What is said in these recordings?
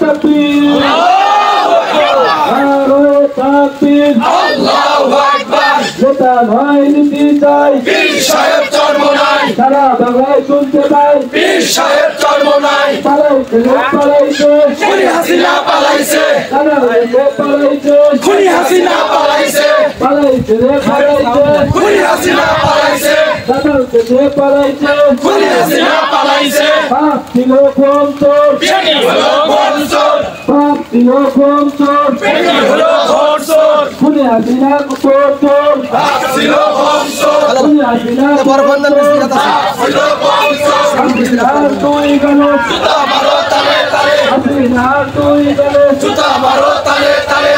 তাকবীর নারায়ে তাকবীর আল্লাহু আকবার নেতা নয় নীতি চাই পীর সাহেব চরমোনাই সারা বাংলায় শুনতে পাই পীর সাহেব চরমোনাই পালাইছে খুনি হাসিনা পালাইছে সারা বাংলায় পালাইছে খুনি হাসিনা পালাইছে পালাইছে রে পালাইছে খুনি হাসিনা পালাইছে দাদাকে যে পালাইছে খুনি হাসিনা পালাইছে পাপ ছিল বঞ্চন বেটি হলো বঞ্চন পাপ ছিল বঞ্চন বেটি হলো বঞ্চন খুনি হাসিনা বঞ্চন পাপ ছিল বঞ্চন খুনি হাসিনা বরবন্দন বিসিরাত ছিল বঞ্চন হাসিনা তুই গেল জুতা মারো তালে তালে হাসিনা তুই গেল জুতা মারো তালে তালে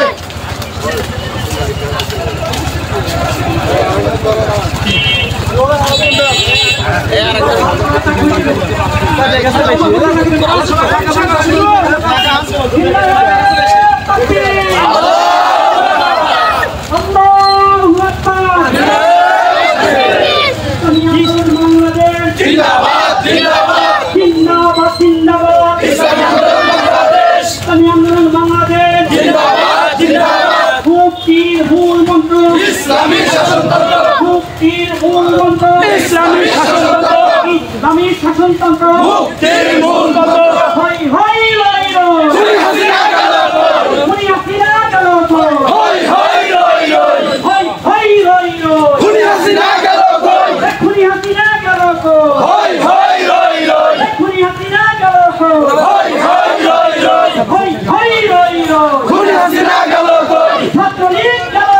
ইসলামী শাসনতন্ত্র মুক্তির মূল মন্ত্র ইসলামী শাসনতন্ত্র ইসলামী শাসনতন্ত্র মুক্তির মূল মন্ত্র হই হই লই লই খুনি হাসিনা গেল খুনি হাসিনা গেল হই হই লই লই হই হই লই লই খুনি হাসিনা গেল খুনি হাসিনা গেল হই হই লই লই খুনি হাসিনা গেল হই হই লই লই হই হই লই লই খুনি হাসিনা গেল ছাত্রলীগ গেল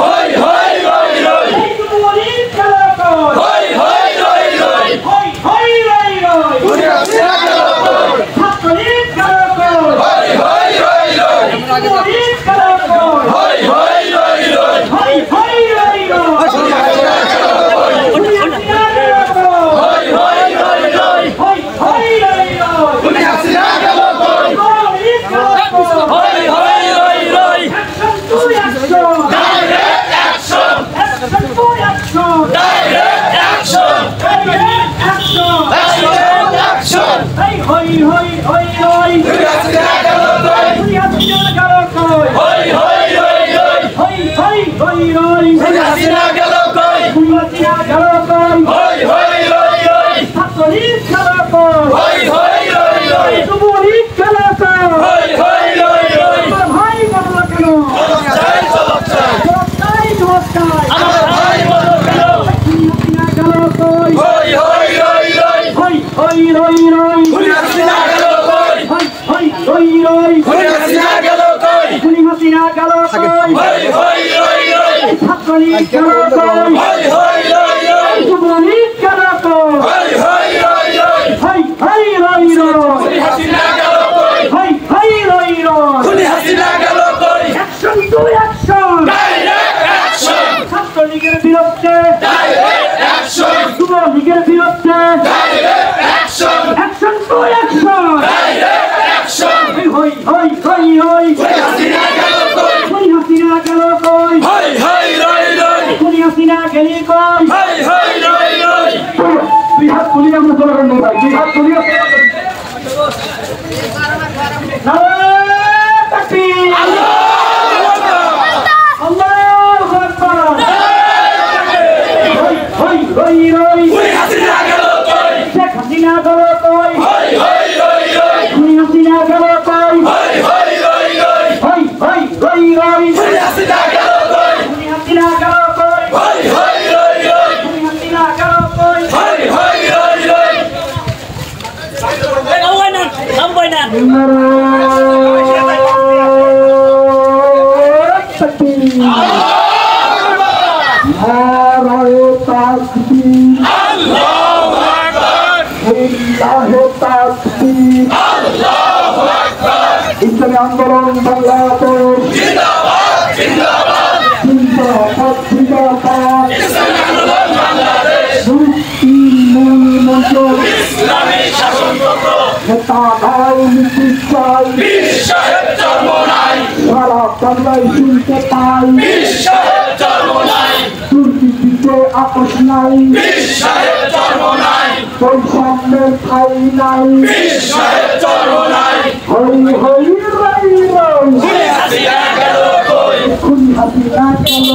হই হই লই লই যুবলীগ গেল হই হই লই লই হই হই লই লই খুনি হাসিনা গেল ছাত্রলীগ গেল হই হই লই লই যুবলীগ গেল হই হই লই লই হই হই লই লই খুনি হাসিনা গেল খুনি হাসিনা গেল হই হই লই লই হই হই লই লই খুনি হাসিনা গেল যুবলীগ গেল হই হই লই লই action to action direct action action to action direct action direct action direct action হই হই হই লই খুনি হাসিনা গেল খুনি হাসিনা গেল হই হই লই লই হই হই হই লই খুনি হাসিনা গেল খুনি হাসিনা গেল হই হই লই লই ছাত্রলীগ গেল হই হই লই লই যুবলীগ গেল হই হই লই লই ভাই বলো কেন চাই জবাব চাই চাই জবাব চাই আমার ভাই বলো কেন খুনি হাসিনা গেল হই হই লই লই হই হই লই লই খুনি হাসিনা গেল হই হই লই লই খুনি হাসিনা গেল খুনি হাসিনা গেল হই হই লই লই ছাত্রলীগ গেল হই হই লই লই যুবলীগ গেল হই হই লই লই হই হই লই লই খুনি হাসিনা গেল হই হই লই লই খুনি হাসিনা গেল action to action direct action ছাত্রলীগের বিরুদ্ধে ডাইরেক্ট অ্যাকশন যুবলীগের বিরুদ্ধে direct action action to action direct action হই হই হই হই খুনি হাসিনা গেল খুনি হাসিনা গেল হই হই লই লই খুনি হাসিনা গেল হই হই লই লই তুই হাত তুলি আমরা চলে গেল ভাই তুই হাত তুলি নারায়ে তাকবীর আল্লাহু আকবার হই হই লই খুনি হাসিনা গেল শেখ হাসিনা গেল হই হই লই লই খুনি হাসিনা গেল হই হই লই লই হই হই লই লই খুনি হাসিনা গেল খুনি হাসিনা গেল হই হই লই লই খুনি হাসিনা গেল হই হই লই লই নারায়ে তাকবীর আল্লাহু আকবার লিল্লাহি তাকবীর আল্লাহু আকবার ইসলামী আন্দোলন বাংলাদেশ জিন্দাবাদ জিন্দাবাদ জিন্দাবাদ জিন্দাবাদ ইসলামী আন্দোলন বাংলাদেশ মুক্তির মূল মন্ত্র ইসলামী শাসনতন্ত্র নেতা নাই নীতি চাই পীর সাহেব চরমোনাই সারা বাংলায় শুনতে পাই পীর সাহেব চরমোনাই দুর্নীতিতে আপোষ নাই পীর সাহেব চরমোনাই বৈষম্যের ঠাঁই নাই পীর সাহেব চরমোনাই হই হই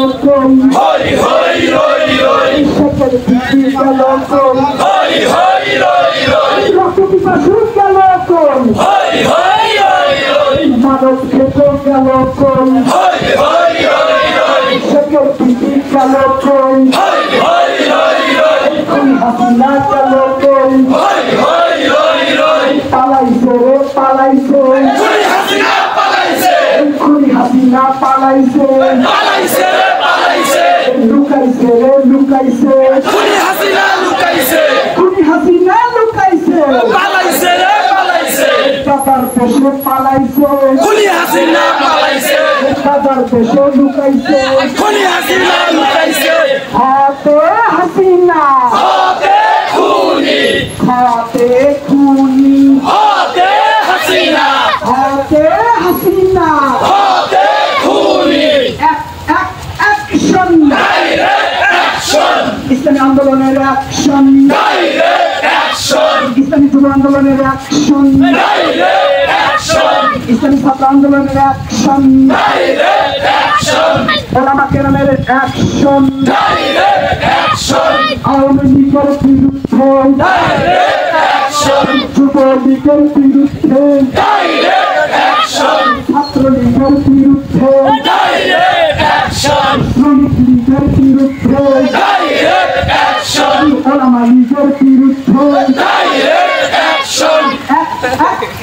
কই হই হই রই রই শেখের পিঠি গেল কই হই হই রই রই রক্ত পিপাসু গেল কই হই হই রই রই মানব খেত গেল কই হই হই রই রই শেখের পিঠি গেল কই হই হই রই রই খুন হাসিনা গেল কই হই হই রই রই পালাইছে রে পালাইছে খুনি হাসিনা পালাইছে খুনি হাসিনা পালাইছে পালাইছে রে পালাইছে লুকাইছে রে লুকাইছে খুনি হাসিনা লুকাইছে খুনি হাসিনা লুকাইছে পালাইছে রে পালাইছে টাকার দেশে পালাইছে খুনি হাসিনা পালাইছে টাকার দেশে লুকাইছে খুনি হাসিনা লুকাইছে হাতে হাসিনা হাতে খুনি হাতে খুনি হাতে হাসিনা হাতে হাসিনা হাতে খুনি অ্যাকশন ডাইরেক্ট অ্যাকশন ইসলামী আন্দোলনের অ্যাকশন ডাইরেক্ট অ্যাকশন ইসলামী যুব আন্দোলনের অ্যাকশন ডাইরেক্ট অ্যাকশন ইসলামী ছাত্র আন্দোলনের অ্যাকশন ডাইরেক্ট অ্যাকশন ওলামা কেরামের অ্যাকশন ডাইরেক্ট অ্যাকশন আওয়ামী লীগের বিরুদ্ধে ডাইরেক্ট অ্যাকশন যুবলীগের বিরুদ্ধে ডাইরেক্ট অ্যাকশন ছাত্রলীগের বিরুদ্ধে ডাইরেক্ট অ্যাকশন শ্রমিক লীগের বিরুদ্ধে ডাইরেক্ট অ্যাকশন ওলামা লীগের বিরুদ্ধে direct action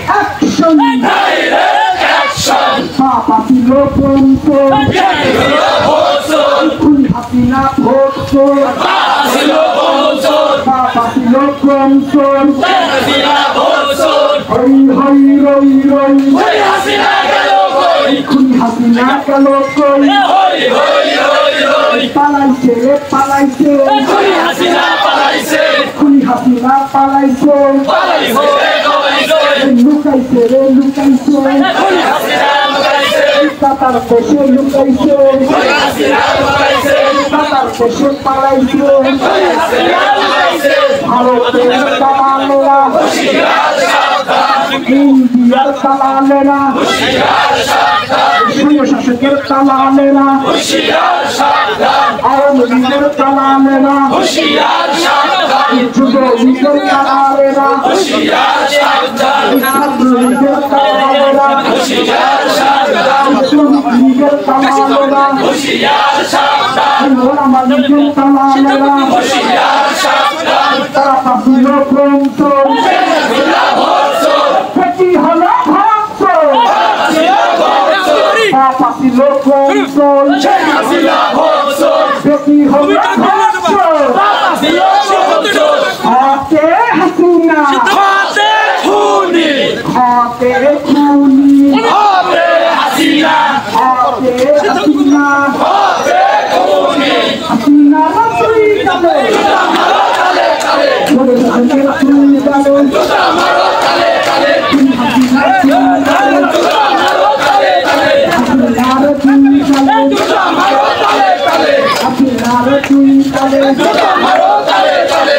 action direct action বাবা ছিল বলছে যেগুলো বলছন খুন হাসিনা ভোটছে ছিল বলছন বাবা ছিল বলছে হাসিনা বলছন হই হই রই রই ওই হাসিনা গেল কই খুন হাসিনা গেল কই হই হই রই রই পালাইছে রে পালাইছে খুনি হাসিনা পালাইছে খুনি হাসিনা পালাইছে পালাইছে রে পালাইছে লুকাইছে রে লুকাইছে খুনি হাসিনা লুকাইছে টাকার দেশে লুকাইছে খুনি হাসিনা লুকাইছে টাকার দেশে পালাইছে খুনি হাসিনা লুকাইছে ভারতের দালালেরা হুশিয়ার সাবধান ইন্ডিয়ার দালালেরা হুশিয়ার সাবধান স্বৈর শাসকের দালালেরা হুশিয়ার সাবধান আওয়ামী লীগের দালালেরা হুশিয়ার সাবধান যুবলীগের দালালেরা হুশিয়ার সাবধান ছাত্রলীগের দালালেরা হুশিয়ার সাবধান শ্রমিক লীগের দালালেরা হুশিয়ার সাবধান ওলামা লীগের দালালেরা হুশিয়ার সাবধান তারা পাছিল বংশন যেগুলো বলছন সেটি হলো ভাঙচুর ছিল বলছন তারা পাছিল বংশন হাসিনা বলছন সেটি হলো ভাঙচুর ছিল বলছন হাতে হাসিনা হাতে খুনি হাতে খুনি হাতে হাসিনা হাতে হাসিনা হাতে খুনি হাসিনা তুই যাবে মারো তালে তালে বলে তুই যাবে মারো তালে তালে মারো তালে তালে হাসিনার তুই যাবে মারো তালে তালে হাসিনার তুই যাবে মারো তালে তালে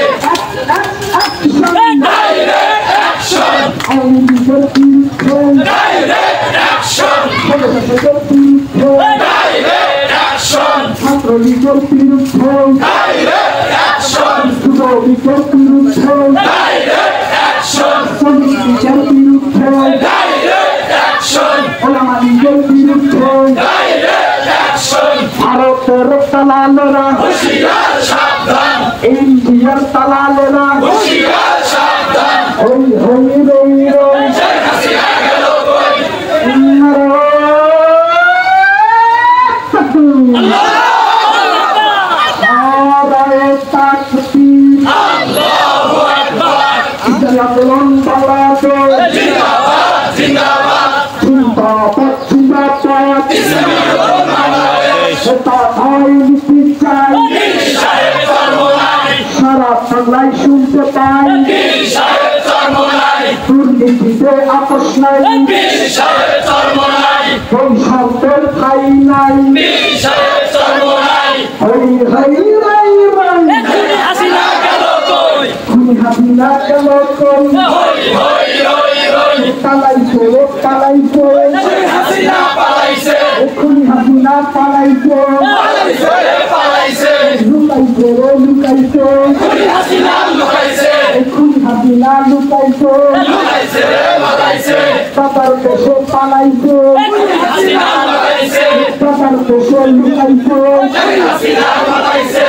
ডাইরেক্ট অ্যাকশন আওয়ামী লীগের বিরুদ্ধে ডাইরেক্ট অ্যাকশন স্বৈর শাসকের বিরুদ্ধে ডাইরেক্ট অ্যাকশন ছাত্রলীগের বিরুদ্ধে ডাইরেক্ট অ্যাকশন যুবলীগের বিরুদ্ধে ডাইরেক্ট অ্যাকশন শ্রমিক লীগের বিরুদ্ধে ডাইরেক্ট অ্যাকশন ওলামা লীগের বিরুদ্ধে ডাইরেক্ট অ্যাকশন ভারতের দালালেরা হুশিয়ার সাবধান ইন্ডিয়ার দালালেরা হুশিয়ার সাবধান হই হই রই রই হাসিনা গেল কই আল্লাহু আকবার আন্দোলন বাংলাদেশ জিন্দাবাদ জিন্দাবাদ জিন্দাবাদ জিন্দাবাদ ইসলামী আন্দোলন বাংলাদেশ সেটা ভাই নীতি চাই পীর সাহেব চরমোনাই সারা বাংলায় শুনতে পাই পীর সাহেব চরমোনাই দুর্নীতিতে আপোষ নাই পীর সাহেব চরমোনাই বৈষম্যের ঠাই নাই পীর সাহেব চরমোনাই হই হই রই রই খুনি হাসিনা গেল কই খুনি হাসিনা গেল কই হই হই রই রই পালাইছে খুনি হাসিনা পালাইছে এক্ষুনি হাসিনা পালাইছে পালাইছে লুকাইছে রে লুকাইছে হাসিনা লুকাইছে এক্ষুনি হাসিনা লুকাইছে লুকাইছে রে লুকাইছে বাবার দেশে পালাইছে হাসিনা লুকাইছে বাবার দেশে লুকাইছে হাসিনা লুকাইছে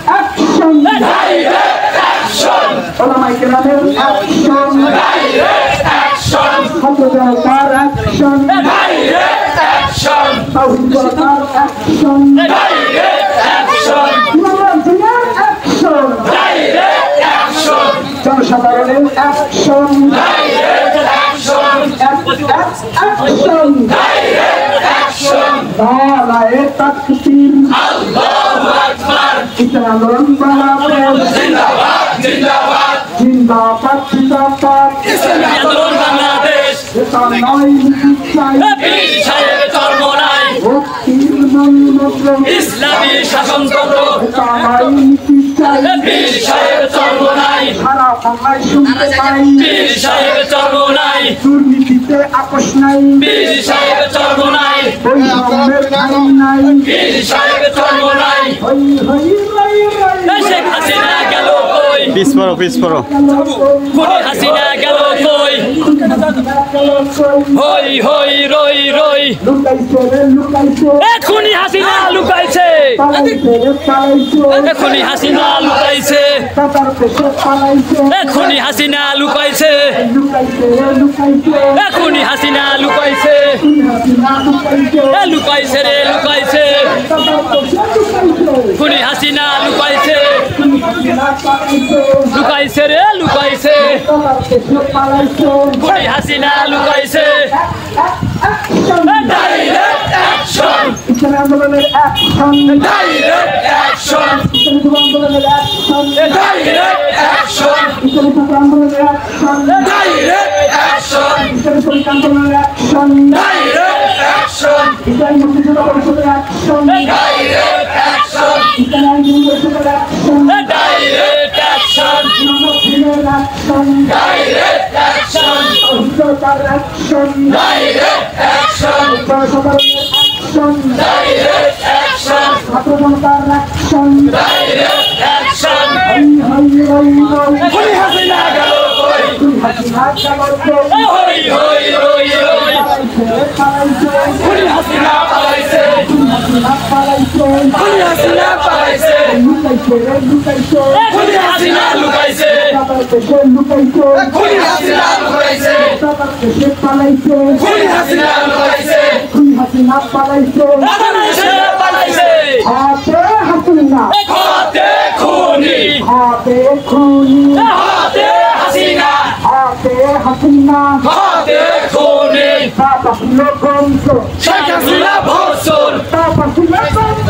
অ্যাকশন ডাইরেক্ট অ্যাকশন ওলামায়ে কেরামের অ্যাকশন ডাইরেক্ট অ্যাকশন ছাত্র জনতার অ্যাকশন ডাইরেক্ট অ্যাকশন তাওহীদ জনতার অ্যাকশন ডাইরেক্ট অ্যাকশন ইমাম জিয়ার অ্যাকশন ডাইরেক্ট অ্যাকশন জনসাধারণের action direct action action direct action নারায়ে তাকবীর আল্লাহু আকবার ইসলাম আন্দোলন বাংলাদেশ জিন্দাবাদ জিন্দাবাদ জিন্দাবাদ জিন্দাবাদ ইসলামী আন্দোলন বাংলাদেশ এটা নয় চাই পীর সাহেব চর্ম নাই ভক্তির মূল মন্ত্র ইসলামী শাসনতন্ত্র এটা নয় চাই পীর সাহেব চর্ম নাই সারা বাংলায় শুনতে পাই পীর সাহেব চর্ম নাই দুর্নীতিতে আপোষ নাই পীর সাহেব চর্ম নাই বৈষম্যের আইন নাই পীর সাহেব চর্ম নাই হই হই হই হই শেখ হাসিনা গেল কই পিছ পড়ো খুনি হাসিনা গেল কই হই হই রই রই লুকাইছে রে লুকাইছে খুনি হাসিনা লুকাইছে পালাইছে রে পালাইছে খুনি হাসিনা লুকাইছে বাবার দেশে পালাইছে খুনি হাসিনা লুকাইছে লুকাইছে রে লুকাইছে খুনি হাসিনা লুকাইছে হাসিনা লুকাইছে লুকাইছে রে লুকাইছে বাবার দেশে লুকাইছে খুনি হাসিনা লুকাইছে হাসিনা পালাইছে লুকাইছে রে লুকাইছে বাবার দেশে পালাইছে খুনি হাসিনা লুকাইছে অ্যাকশন ডাইরেক্ট অ্যাকশন ইসলাম আন্দোলনের অ্যাকশন ডাইরেক্ট অ্যাকশন ইসলাম আন্দোলনের অ্যাকশন ডাইরেক্ট অ্যাকশন ইসলাম আন্দোলনের অ্যাকশন ডাইরেক্ট অ্যাকশন ইসলাম আন্দোলনের অ্যাকশন ডাইরেক্ট অ্যাকশন ইসলামী মুক্তিযুদ্ধ পরিষদের অ্যাকশন ডাইরেক্ট অ্যাকশন ইসলামী আইনজীবী পরিষদের অ্যাকশন ডাইরেক্ট অ্যাকশন ইমামতিনের অ্যাকশন ডাইরেক্ট অ্যাকশন অহিংসতার অ্যাকশন ডাইরেক্ট অ্যাকশন জনসাধারণের অ্যাকশন ডাইরেক্ট অ্যাকশন ছাত্র জনতার অ্যাকশন ডাইরেক্ট অ্যাকশন হই হই হই হই খুনি হাসিনা গেল কই হাসিনা চালাচ্ছে হই হই রই রই পালাইছে খুনি হাসিনা পালাইছে হাসিনা পালাইছে খুনি হাসিনা পালাইছে লুকাইছে রে লুকাইছে খুনি হাসিনা লুকাইছে বাবার দেশে লুকাইছে খুনি হাসিনা লুকাইছে বাবার দেশে পালাইছে খুনি হাসিনা লুকাইছে খুনি হাসিনা পালাইছে পালাইছে পালাইছে হাতে হাসিনা হাতে খুনি হাতে খুনি হাতে হাসিনা হাতে হাসিনা হাতে খুনি বাবা ছিল বংশ শেখ হাসিনা ভোটচোর বাবা ছিল বংশ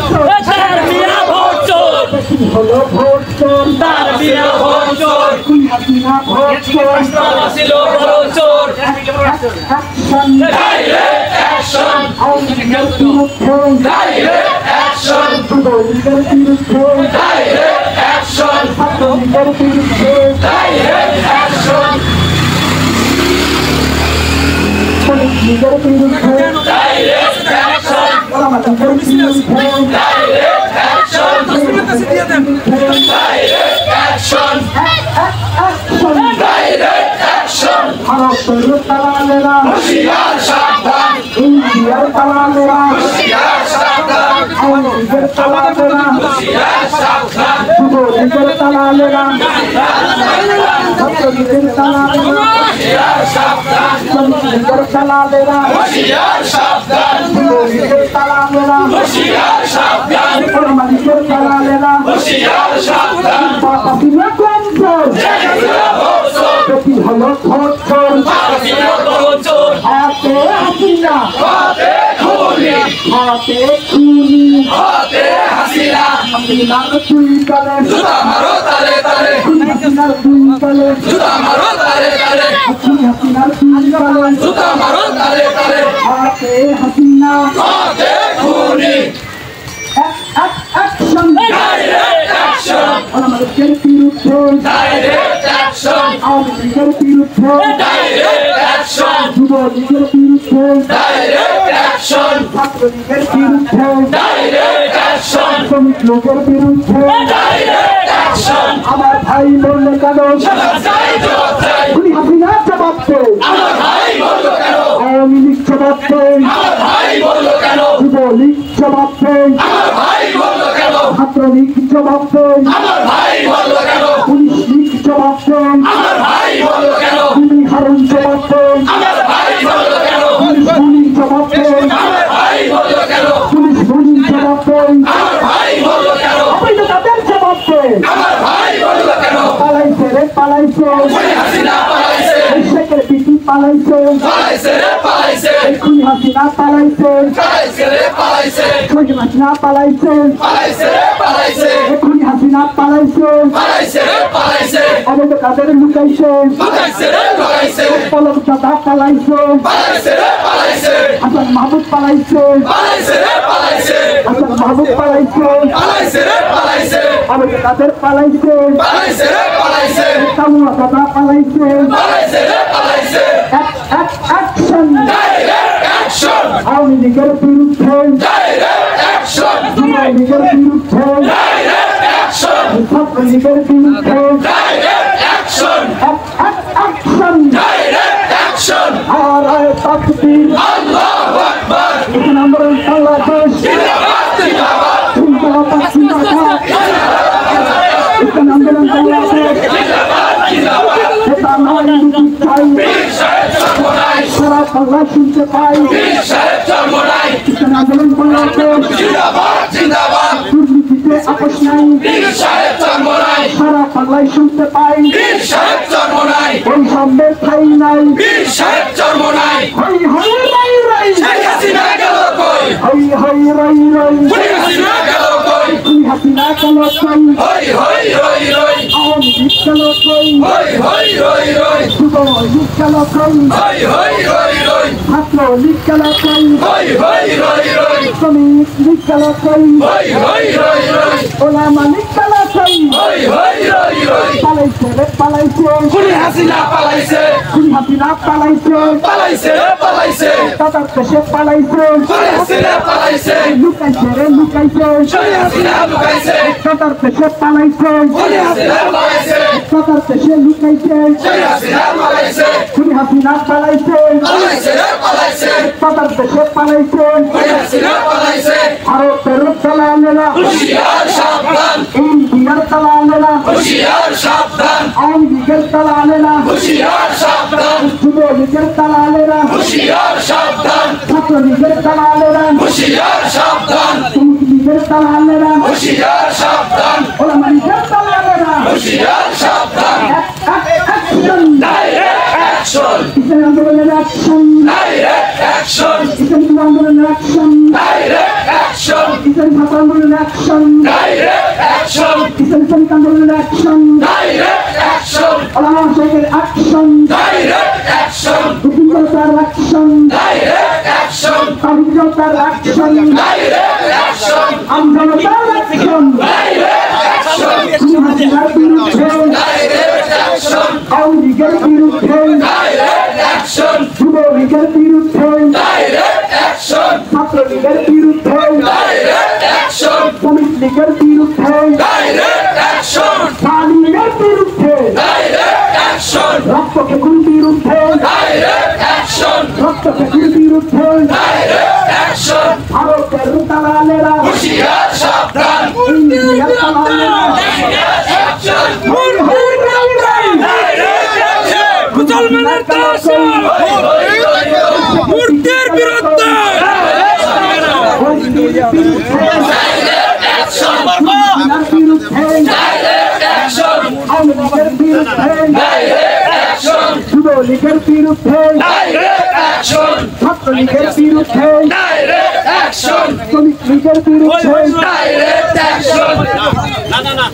তার মিয়া ভোটচোর বেশি হলো ভোটচোর তার মিয়া ভোটচোর খুনি হাসিনা ভোটচোর তারা ছিল ভোটচোর অ্যাকশন ডাইরেক্ট অ্যাকশন আইনের বিরুদ্ধে ডাইরেক্ট অ্যাকশন যুবলীগের বিরুদ্ধে ডাইরেক্ট অ্যাকশন ছাত্রলীগের বিরুদ্ধে ডাইরেক্ট অ্যাকশন শ্রমিক লীগের বিরুদ্ধে ডাইরেক্ট অ্যাকশন ওলামাদের বিরুদ্ধে direct action direct action action direct action ভারতের দালালেরা হুঁশিয়ার সাবধান ইন্ডিয়ার দালালেরা হুঁশিয়ার সাবধান আওয়ামীদের দালালেরা হুঁশিয়ার সাবধান যুবলীগের দালালেরা ছাত্রলীগের দালালেরা হুঁশিয়ার সাবধান শ্রমিক লীগের দালালেরা হুঁশিয়ার সাবধান যুবলীগের দালালেরা হুঁশিয়ার সাবধান ওলামাদের দালালেরা হুঁশিয়ার সাবধান বাবা ছিল কমজোর শেখ হাসিনা ভোটচোর বেশি হলো ভোটচোর তারা ছিল ভোটচোর হাতে হাসিনা হাতে খুনি হাতে খুনি হাতে হাসিনা হাসিনার দুই তলে জুতা মারো তালে তালে হাসিনার দুই তলে জুতা মারো তালে তালে হাসিনার দুই তলে জুতা মারো তালে তালে হাতে হাসিনা হাতে খুনি অ্যাকশন ডাইরেক্ট অ্যাকশন ওলামা লীগের বিরুদ্ধে ডাইরেক্ট অ্যাকশন আওয়ামী লীগের বিরুদ্ধে ডাইরেক্ট অ্যাকশন যুবলীগের বিরুদ্ধে ডাইরেক্ট অ্যাকশন ছাত্রলীগের বিরুদ্ধে ডাইরেক্ট অ্যাকশন শ্রমিক লোকের বিরুদ্ধে ডাইরেক্ট অ্যাকশন আমার ভাই বললে কেন চাই জবাব চাই খুনি হাসিনা জবাব দেয় আমার ভাই বললো কেন আওয়ামী লীগ জবাব দেয় আমার ভাই বললো কেন যুবলীগ জবাব দেয় আমার ভাই বললো কেন ছাত্রলীগ জবাব দেয় আমার ভাই বললো কেন পুলিশ লীগ জবাব দেয় আমার ভাই বললো কেন খুনি হারুন জবাব দেয় আমার ভাই বললো কেন পুলিশ গুলি জবাব দেয় আমার ভাই বললো কেন পুলিশ গুলি জবাব দেয় আমার ভাই বললো কেন আপনি তো তাদের জবাব দেয় আমার ভাই বললো কেন পালাইছে রে পালাইছে খুনি হাসিনা পালাইছে এই শেখের পিটি পালাইছে পালাইছে রে পালাইছে এই খুনি হাসিনা পালাইছে পালাইছে রে পালাইছে খুনি হাসিনা পালাইছে পালাইছে রে পালাইছে এই খুনি হাসিনা পালাইছে পালাইছে রে পালাইছে অবৈধ কাদের লুকাইছে লুকাইছে রে লুকাইছে পলক দাদা পালাইছে পালাইছে রে পালাইছে হাসান মাহমুদ পালাইছে পালাইছে রে পালাইছে হাসান মাহমুদ পালাইছে পালাইছে রে পালাইছে অবৈধ কাদের পালাইছে পালাইছে রে পালাইছে কামুয়া দাদা পালাইছে পালাইছে রে পালাইছে অ্যাকশন ডাইরেক্ট অ্যাকশন আওয়ামী লীগের বিরুদ্ধে ডাইরেক্ট অ্যাকশন যুবলীগের বিরুদ্ধে ডাইরেক্ট অ্যাকশন ছাত্রলীগের বিরুদ্ধে direct action action direct action নারায়ে তাকবীর আল্লাহু আকবার এখানে আমরা বাংলাদেশ জিন্দাবাদ জিন্দাবাদ জিন্দাবাদ জিন্দাবাদ এখানে আমরা বাংলাদেশ জিন্দাবাদ জিন্দাবাদ এটা নয় মুক্তি চাই বীর সাহেব জন্ম নাই সারা বাংলা শুনতে পাই বীর সাহেব জন্ম নাই এখানে আন্দোলন বাংলাদেশ জিন্দাবাদ জিন্দাবাদ দুর্নীতিতে আপোষ নাই বীর সাহেব জন্ম নাই সারা বাংলায় শুনতে পাই বীর সাহেব জন্ম নাই ওই সামনে ঠাই নাই বীর সাহেব জন্ম নাই হই হই রাই রাই শেখ হাসিনা গেল কই হই হই রাই রাই খুনি হাসিনা গেল কই খুনি হাসিনা গেল কই হই হই রই রই আওয়ামী লীগ গেল কই হই হই রই রই যুবলীগ গেল কই হই হই রই রই ছাত্রলীগ গেল কই হই হই রই রই শ্রমিক লীগ গেল কই হই হই রই রই ওলামা লীগ গেল কই হই হই রই রই পালাইছে রে পালাইছে খুনি হাসিনা পালাইছে খুনি হাসিনা পালাইছে পালাইছে রে পালাইছে তাদের দেশে পালাইছে খুনি হাসিনা পালাইছে লুকাইছে রে লুকাইছে খুনি হাসিনা লুকাইছে তাদের দেশে পালাইছে খুনি হাসিনা পালাইছে তাদের দেশে লুকাইছে খুনি হাসিনা পালাইছে খুনি হাসিনা পালাইছে পালাইছে রে পালাইছে তাদের দেশে পালাইছে খুনি হাসিনা পালাইছে ভারতের দালালেরা হুশিয়ার সাবধান ইন্ডিয়ার দালালেরা হুশিয়ার সাবধান আওয়ামী লীগের দালালেরা হুশিয়ার সাবধান যুবলীগের দালালেরা হুশিয়ার সাবধান ছাত্রলীগের দালালেরা হুশিয়ার সাবধান শ্রমিক লীগের দালালেরা হুশিয়ার সাবধান ওলামা লীগের দালালেরা হুশিয়ার সাবধান অ্যাকশন ডাইরেক্ট অ্যাকশন ইসলামী আন্দোলনের অ্যাকশন ডাইরেক্ট অ্যাকশন ইসলামী আন্দোলনের অ্যাকশন ডাইরেক্ট অ্যাকশন ইসলামী ছাত্র আন্দোলনের অ্যাকশন ডাইরেক্ট অ্যাকশন ইসলামী শ্রমিক আন্দোলনের অ্যাকশন ডাইরেক্ট অ্যাকশন ওলামা শেখের অ্যাকশন ডাইরেক্ট অ্যাকশন মুসলিমতার অ্যাকশন ডাইরেক্ট অ্যাকশন স্বাধীনতার অ্যাকশন ডাইরেক্ট অ্যাকশন আন্দোলনের অ্যাকশন ডাইরেক্ট অ্যাকশন হাসিনার বিরুদ্ধে ডাইরেক্ট অ্যাকশন আওয়ামী লীগের বিরুদ্ধে ডাইরেক্ট অ্যাকশন যুবলীগের বিরুদ্ধে ডাইরেক্ট অ্যাকশন ছাত্রলীগের বিরুদ্ধে ডাইরেক্ট অ্যাকশন শ্রমিক লীগের বিরুদ্ধে ডাইরেক্ট অ্যাকশন স্বাধীনের বিরুদ্ধে ডাইরেক্ট অ্যাকশন রক্তক্ষেকুর বিরুদ্ধে ডাইরেক্ট অ্যাকশন রক্তক্ষেকুর বিরুদ্ধে ডাইরেক্ট অ্যাকশন ভারতের দালালেরা হুশিয়ার সাবধান ইন্ডিয়ার দালালেরা অ্যাকশন মুসলমানের দাসন মূর্তির বিরুদ্ধে অ্যাকশন বিরুদ্ধে ডাইরেক্ট অ্যাকশন আওয়ামী লীগের বিরুদ্ধে ডাইরেক্ট অ্যাকশন যুবলীগের বিরুদ্ধে ডাইরেক্ট অ্যাকশন ছাত্রলীগের বিরুদ্ধে ডাইরেক্ট অ্যাকশন শ্রমিক লীগের বিরুদ্ধে ডাইরেক্ট অ্যাকশন আন্দোলন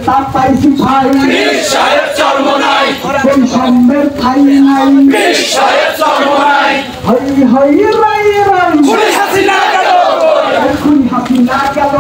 তার পাইছি ভাই বৈষম্যের ঠাই নাই হই হই রাই রাই হাসিনা গেল কই হাসিনা গেল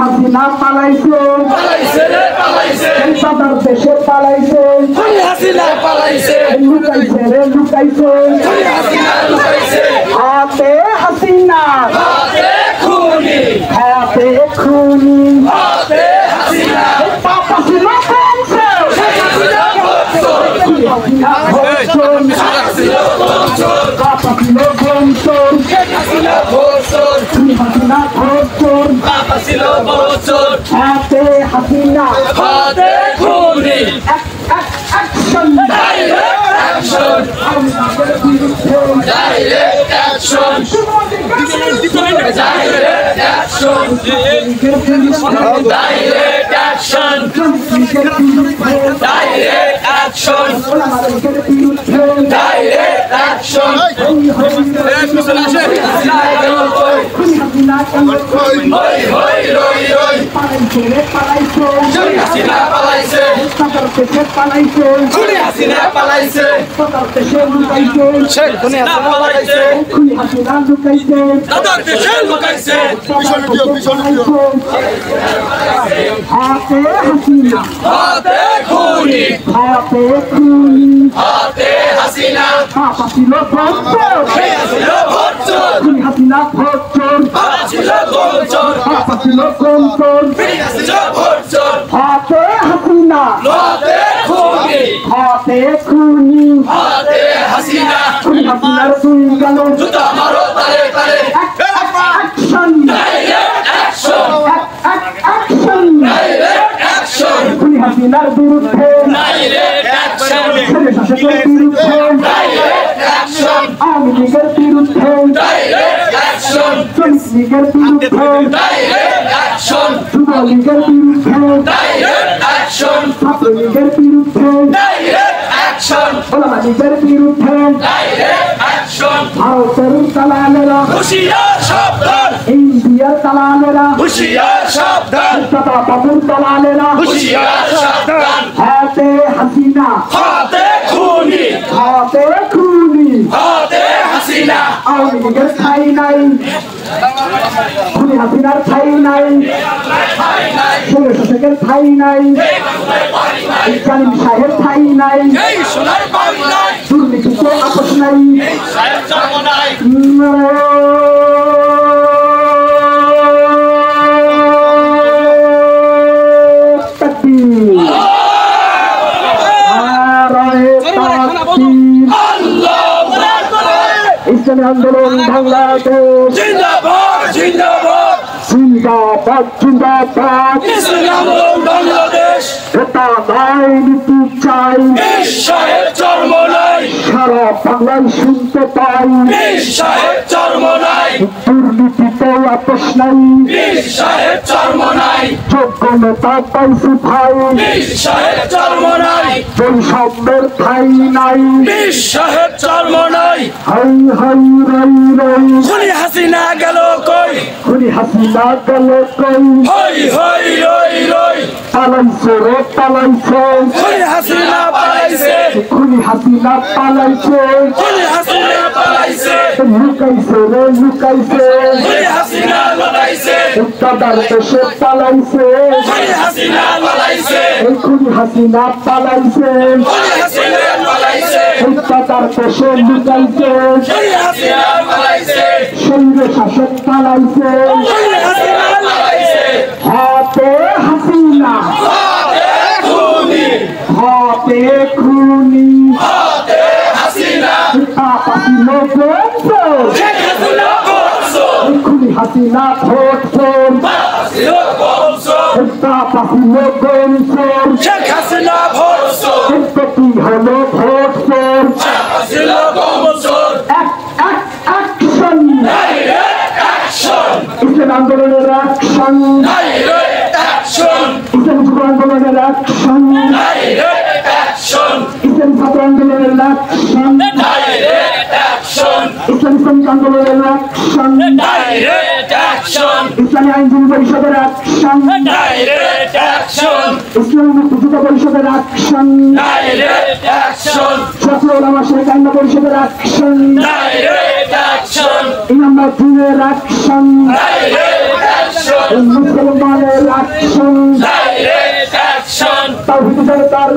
হাসিনা পালাইছে সাদার দেশে পালাইছে লুকাইছে হাতে হাসিনা পাপা ছিল হাতে হাসিনা ইন্ডিয়ার দালালেরা বাবুর দালালেরা হাতে হাসিনা আওয়ামী লীগের ঠাই নাই খুনি হাসিনার ঠাই নাই 16 শেখের ঠাই নাই জালিম সাহেব ঠাই নাই দুর্নীতিতে আপোষ নাই ইসলামী আন্দোলন বাংলাদেশ জিন্দাবাদ ইসলামী আন্দোলন বাংলাদেশ এটা নাই নীতি চাই সাহেব চর্ম নাই সারা বাংলায় শুনতে পাই সাহেব চর্ম নাই দুর্নীতিতে আপোষ নাই সাহেব চর্ম নাই যোগ্য নেতা পাইছি ভাই সাহেব চর্ম নাই বৈষম্যের ঠাই নাই সাহেব চর্ম নাই হাই হাই রাই রাই খুনি হাসিনা গেল কই হই হই রই রই পালাইছে খুনি হাসিনা পালাইছে লুকাইছে খুনি হাসিনা লড়াইছে দাদার দেশে পালাইছে খুনি হাসিনা লড়াইছে খুনি হাসিনা পালাইছে লড়াইছে দাদার দেশে লুকাইছে খুনি হাসিনা লড়াইছে শৈল শাসক পালাইছে হাতে হাসিনা হাতে খুনি পাপাসি লোক খুনি হাসিনা ভোট ফোন পাপাসি লোক কি হলো ভোট ফোন ইসলাম আন্দোলনের অ্যাকশন ইসলাম যুব আন্দোলনের অ্যাকশন ইসলাম ছাত্র আন্দোলনের অ্যাকশন ইসলাম শ্রমিক আন্দোলনের অ্যাকশন ইসলামী আইনজীবী পরিষদের অ্যাকশন ইসলামী মুক্তিযুদ্ধ পরিষদের অ্যাকশন ছাত্র ওলামা শেখ আইন পরিষদের অ্যাকশন ইমামবাদ দিনের অ্যাকশন মুসলমানের অ্যাকশন তাওহীদ জনতার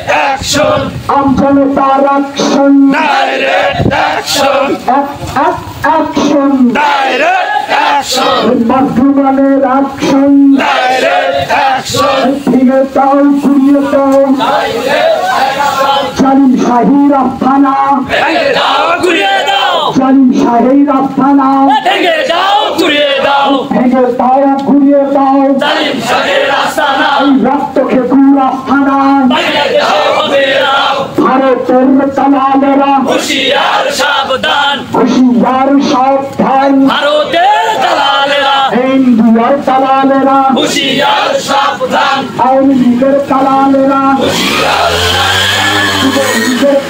অ্যাকশন আম জনতার অ্যাকশন মাজলুমের অ্যাকশন ভেঙে দাও ঘুরিয়ে দাও জালিম শাহীর আস্তানা জালিম শাহীর আস্তানা ভেঙে দাও ঘুরিয়ে দাও এই রক্ত খেকুর আস্তানা ভারতের দালালেরা হুশিয়ার সাবধান ভারতের দালালেরা ইন্ডিয়ার দালালেরা হুশিয়ার সাবধান আওয়ামী লীগের দালালেরা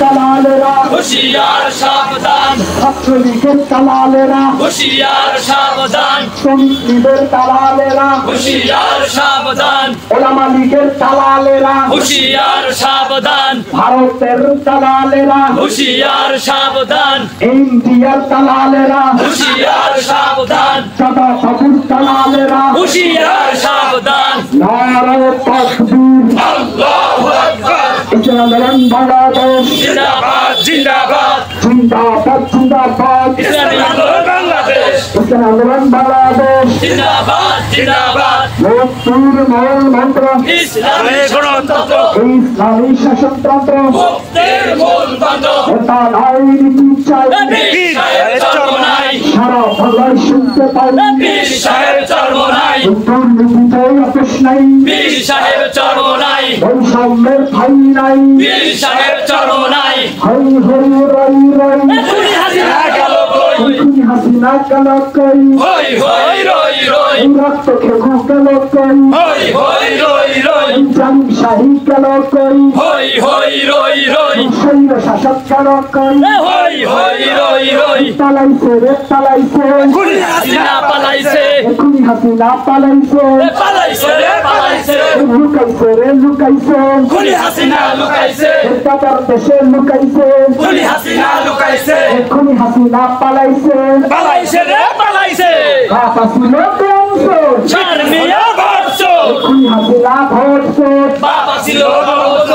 দালালেরা হুশিয়ার সাবধান ছাত্রলীগের দালালেরা হুশিয়ার সাবধান শ্রমিক লীগের দালালেরা হুশিয়ার সাবধান ওলামা লীগের দালালেরা হুশিয়ার সাবধান ভারতের দালালেরা হুশিয়ার সাবধান ইন্ডিয়ার দালালেরা হুশিয়ার সাবধান দাদা বাবুর দালালেরা হুশিয়ার সাবধান নারায়ে তাকবীর আল্লাহু আকবার ইসলাম বাংলাদেশ জিন্দাবাদ জিন্দাবাদ জিন্দাবাদ জিন্দাবাদ ইসলামী আন্দোলন বাংলাদেশ ইসলাম বাংলাদেশ জিন্দাবাদ জিন্দাবাদ মুক্তির মূল মন্ত্র ইসলামী গণতন্ত্র ইসলামী শাসনতন্ত্র মুক্তির মূল মন্ত্র এটা নাই নীতি চাই পীর সাহেব চর্ম নাই সারা বাংলায় শুনতে পাই পীর সাহেব চর্ম নাই দুর্নীতিতে আপোষ নাই পীর সাহেব চর্ম নাই বৈষম্যের ঠাই নাই পীর সাহেব চর্ম নাই হই হই রই রই খুনি হাসিনা গেল কই খুনি হাসিনা গেল কই হই হই রই রই রক্ত খেকু গেল কই হই হই রই রই জালিম শাহী গেল কই হই হই রই রই শৈল শাসক গেল কই হই হই রই রই পালাইছে রে পালাইছে খুনি হাসিনা পালাইছে খুনি হাসিনা পালাইছে পালাইছে রে পালাইছে লুকাইছে রে লুকাইছে খুনি হাসিনা লুকাইছে দাদার দেশে লুকাইছে খুনি হাসিনা লুকাইছে খুনি হাসিনা পালাইছে পালাইছে রে পালাইছে বাপাসিল বংশ চারমিয়া বর্ষ খুনি হাসিনা ভোট বাবা ছিল বর্ষ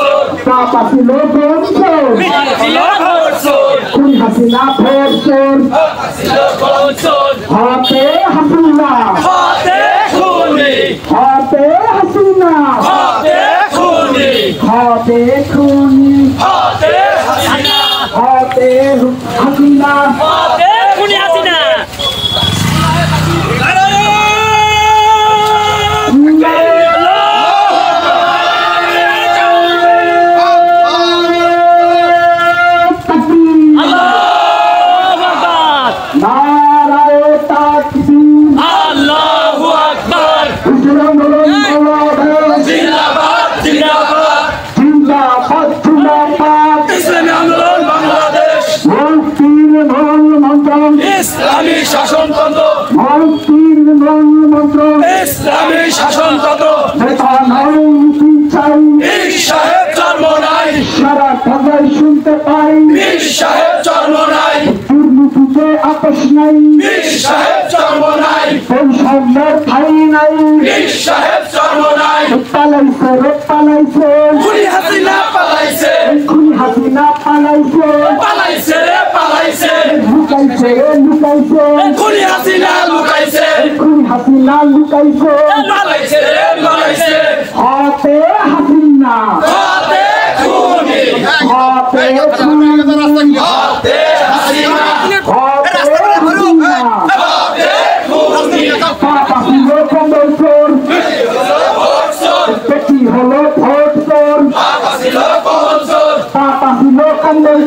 বাপাসিল বংশ বিজয় ছিল বর্ষ খুনি হাসিনা ভোট ছিল বর্ষ হাতে হাসিনা হাতে খুনি হাতে হাসিনা হাতে খুনি হাতে খুনি হাতে হাসিনা হাতে হাসিনা হাতে খুনি হাসিনা নারায়ে তাকবীর আল্লাহু আকবার ইসলাম বাংলাদেশ জিন্দাবাদ জিন্দাবাদ জিন্দাবাদ জিন্দাবাদ ইসলামী আন্দোলন বাংলাদেশ মুক্তির মূল মন্ত্র ইসলামী শাসনতন্ত্র মুক্তির মূল মন্ত্র ইসলামী শাসনতন্ত্র নেতা নাই নীতি চাই পীর সাহেব চর্ম নাই সারা বাংলায় শুনতে পাই পীর সাহেব চর্ম নাই দুর্নীতিতে আপোষ নাই পীর সাহেব চর্ম নাই বৈষম্যের ঠাই নাই পীর সাহেব চর্ম নাই পালাইছে রে পালাইছে খুনি হাসিনা পালাইছে খুনি হাসিনা পালাইছে পালাইছে রে পালাইছে লুকাইছে পালাইছে লুকাইছে খুনি হাসিনা লুকাইছে খুনি হাসিনা লুকাইছে পালাইছে রে পালাইছে হাতে হাসিনা হাতে খুনি হাতে খুনি হাতে হাসিনা হাতে হাসিনা হাতে খুনি পাপা ছিল কন্দর পেটি হলো ভোট চোর বাবা ছিল কনসর পাপা ছিল কন্দর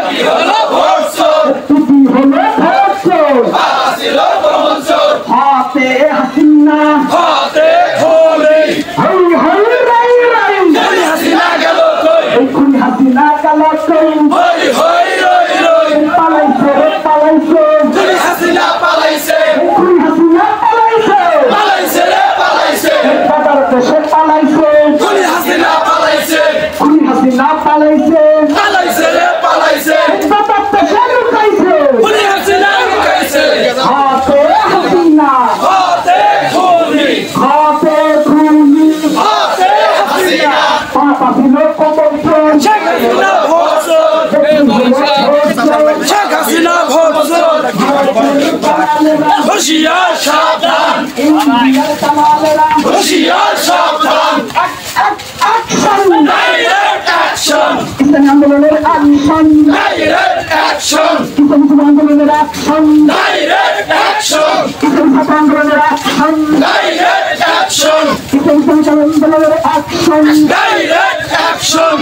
কি হলো ভরসর টুপি হলো ভোট চোর বাবা ছিল কনসর হাতে হাসিনা হাতে খুনি হই হই রাই রাই খুনি হাসিনা গেল কই এই খুনি হাসিনা কালা কই হই হই রই রই পালাইছে পালাইছে খুনি হাসিনা পালাইছে খুনি হাসিনা পালাইছে পালাইছে রে পালাইছে বাবার দেশে পালাইছে খুনি হাসিনা পালাইছে খুনি হাসিনা পালাইছে পালাইছে রে পালাইছে বাবার দেশে লুকাইছে খুনি হাসিনা লুকাইছে হাতে হাসিনা হাতে খুনি হাতে খুনি হাতে হাসিনা পাপা ছিল কন্দর শেখ হাসিনা ভরসর শেখ হাসিনা ভরসর হুঁশিয়ার সাবধান হুঁশিয়ার সাবধান ডাইরেক্ট অ্যাকশন আন্দোলনের অ্যাকশন ডাইরেক্ট অ্যাকশন আন্দোলনের অ্যাকশন ডাইরেক্ট অ্যাকশন আন্দোলনের অ্যাকশন ডাইরেক্ট অ্যাকশন আন্দোলনের অ্যাকশন ডাইরেক্ট অ্যাকশন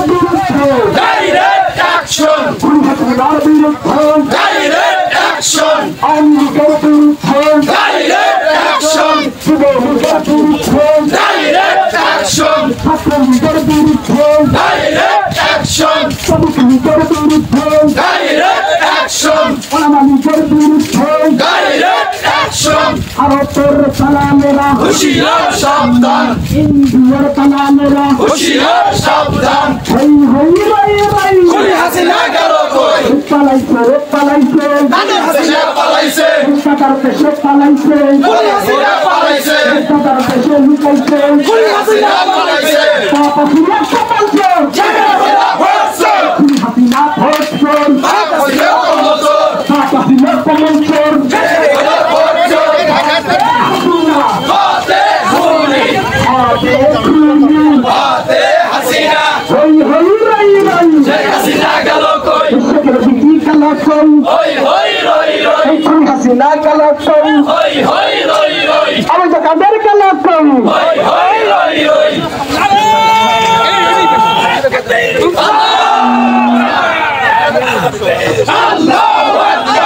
বিরুদ্ধে ডাইরেক্ট অ্যাকশন বিরুদ্ধে ডাইরেক্ট অ্যাকশন আইনকে বিরুদ্ধে ডাইরেক্ট অ্যাকশন যুবলীগের বিরুদ্ধে ডাইরেক্ট অ্যাকশন ছাত্রলীগের বিরুদ্ধে ডাইরেক্ট অ্যাকশন শ্রমিক লীগের বিরুদ্ধে ডাইরেক্ট অ্যাকশন ওলামা লীগের বিরুদ্ধে ডাইরেক্ট অ্যাকশন ভারতের সালামেরা হুঁশিয়ার সাবধান ইন্ডিয়ার সালামেরা হুঁশিয়ার সাবধান হই হই রাই রাই খুনি হাসিনা গেল কই পালাইছে পালাইছে খুনি হাসিনা পালাইছে বাবার দেশে পালাইছে খুনি হাসিনা পালাইছে বাবার দেশে লুকাইছে খুনি হাসিনা পালাইছে পাপা ছিল কন্দর শেখ হাসিনা ভরসর খুনি হাসিনা ভোট চোর বাবা ছিল কনসর পাপা ছিল কন্দর শেখ হাসিনা ভরসর হাসিনা হাতে খুনি হাতে খুনি হাতে হাসিনা হই হই রাই রাই শেখ হাসিনা গেল কই শেখের বিটি কালাকন হই হই রই রই এই খুনি হাসিনা কালাকন হই হই রই রই আমি তো কাদের কালাকন হই হই রই রই আল্লাহু আকবার